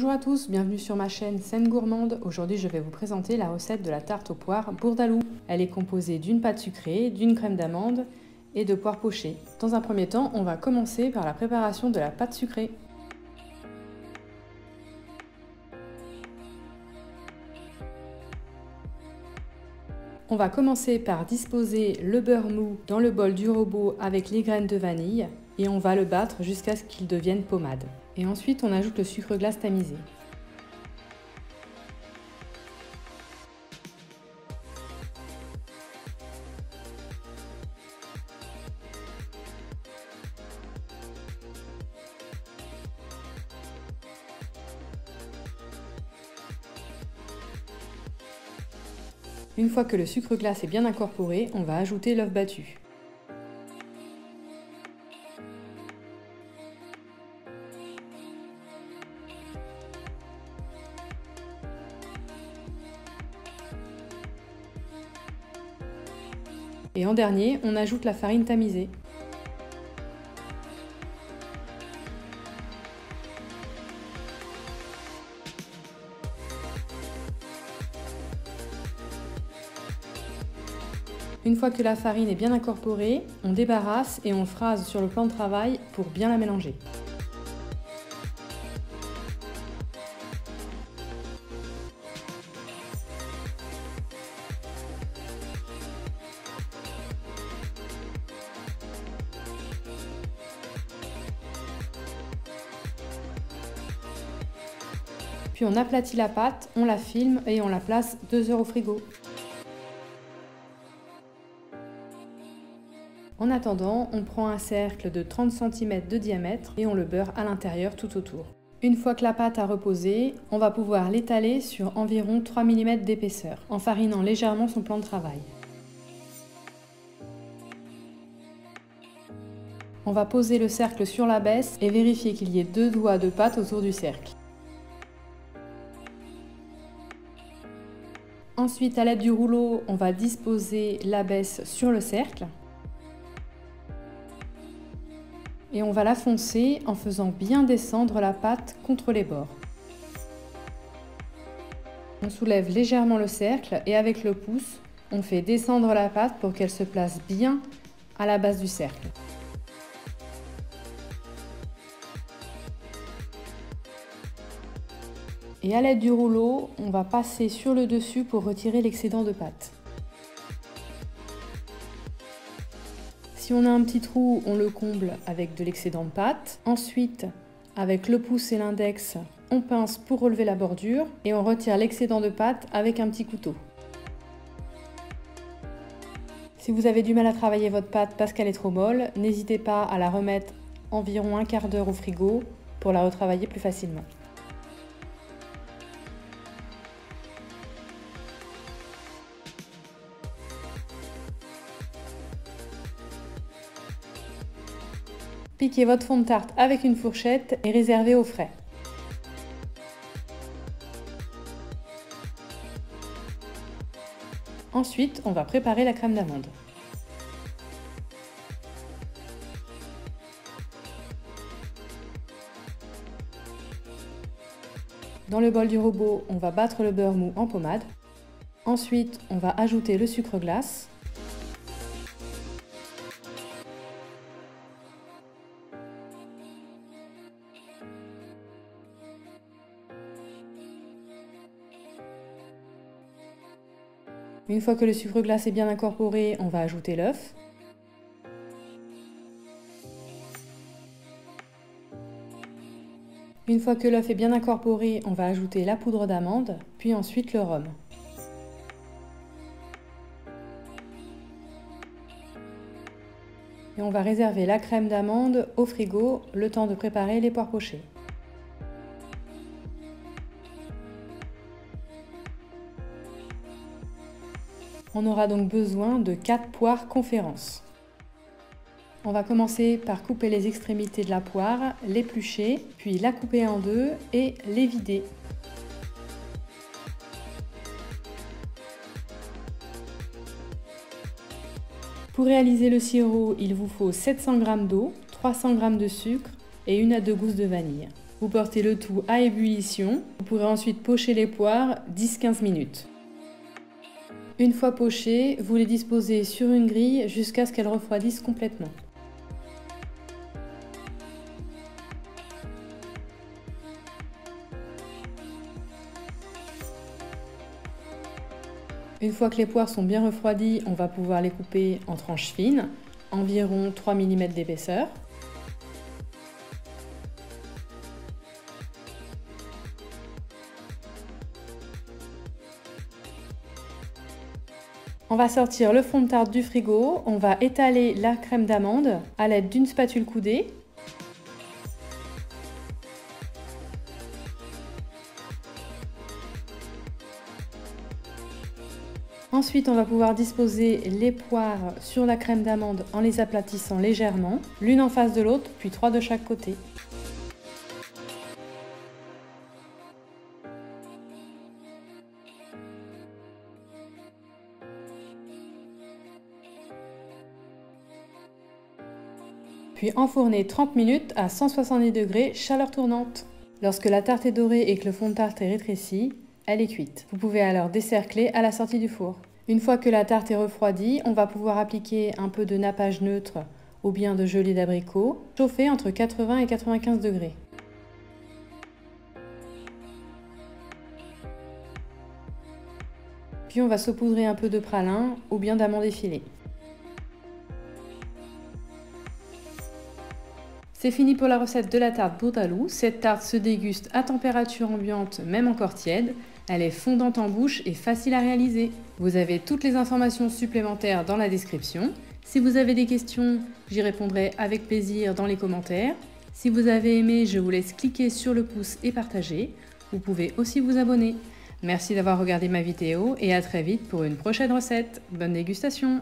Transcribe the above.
Bonjour à tous, bienvenue sur ma chaîne Scène Gourmande. Aujourd'hui je vais vous présenter la recette de la tarte aux poires Bourdaloue. Elle est composée d'une pâte sucrée, d'une crème d'amande et de poires pochées. Dans un premier temps, on va commencer par la préparation de la pâte sucrée. On va commencer par disposer le beurre mou dans le bol du robot avec les graines de vanille et on va le battre jusqu'à ce qu'il devienne pommade. Et ensuite on ajoute le sucre glace tamisé. Une fois que le sucre glace est bien incorporé, on va ajouter l'œuf battu. Et en dernier, on ajoute la farine tamisée. Une fois que la farine est bien incorporée, on débarrasse et on phrase sur le plan de travail pour bien la mélanger. Puis on aplatit la pâte, on la filme et on la place 2 heures au frigo. En attendant, on prend un cercle de 30 cm de diamètre et on le beurre à l'intérieur tout autour. Une fois que la pâte a reposé, on va pouvoir l'étaler sur environ 3 mm d'épaisseur, en farinant légèrement son plan de travail. On va poser le cercle sur la baisse et vérifier qu'il y ait 2 doigts de pâte autour du cercle. Ensuite, à l'aide du rouleau, on va disposer la baisse sur le cercle. Et on va la foncer en faisant bien descendre la pâte contre les bords. On soulève légèrement le cercle et avec le pouce, on fait descendre la pâte pour qu'elle se place bien à la base du cercle. Et à l'aide du rouleau, on va passer sur le dessus pour retirer l'excédent de pâte. Si on a un petit trou, on le comble avec de l'excédent de pâte. Ensuite, avec le pouce et l'index, on pince pour relever la bordure et on retire l'excédent de pâte avec un petit couteau. Si vous avez du mal à travailler votre pâte parce qu'elle est trop molle, n'hésitez pas à la remettre environ un quart d'heure au frigo pour la retravailler plus facilement. Piquez votre fond de tarte avec une fourchette et réservez au frais. Ensuite, on va préparer la crème d'amande. Dans le bol du robot, on va battre le beurre mou en pommade. Ensuite, on va ajouter le sucre glace. Une fois que le sucre glace est bien incorporé, on va ajouter l'œuf. Une fois que l'œuf est bien incorporé, on va ajouter la poudre d'amande, puis ensuite le rhum. Et on va réserver la crème d'amande au frigo, le temps de préparer les poires pochées. On aura donc besoin de 4 poires conférences. On va commencer par couper les extrémités de la poire, l'éplucher, puis la couper en deux et les vider. Pour réaliser le sirop, il vous faut 700 g d'eau, 300 g de sucre et 1 à 2 gousses de vanille. Vous portez le tout à ébullition. Vous pourrez ensuite pocher les poires 10-15 minutes. Une fois pochées, vous les disposez sur une grille jusqu'à ce qu'elles refroidissent complètement. Une fois que les poires sont bien refroidies, on va pouvoir les couper en tranches fines, environ 3 mm d'épaisseur. On va sortir le fond de tarte du frigo, on va étaler la crème d'amande à l'aide d'une spatule coudée. Ensuite, on va pouvoir disposer les poires sur la crème d'amande en les aplatissant légèrement, l'une en face de l'autre, puis 3 de chaque côté. Puis enfourner 30 minutes à 170 degrés, chaleur tournante. Lorsque la tarte est dorée et que le fond de tarte est rétréci, elle est cuite. Vous pouvez alors décercler à la sortie du four. Une fois que la tarte est refroidie, on va pouvoir appliquer un peu de nappage neutre ou bien de gelée d'abricot, chauffé entre 80 et 95 degrés. Puis on va saupoudrer un peu de pralin ou bien d'amandes effilées. C'est fini pour la recette de la tarte Bourdaloue. Cette tarte se déguste à température ambiante, même encore tiède. Elle est fondante en bouche et facile à réaliser. Vous avez toutes les informations supplémentaires dans la description. Si vous avez des questions, j'y répondrai avec plaisir dans les commentaires. Si vous avez aimé, je vous laisse cliquer sur le pouce et partager. Vous pouvez aussi vous abonner. Merci d'avoir regardé ma vidéo et à très vite pour une prochaine recette. Bonne dégustation!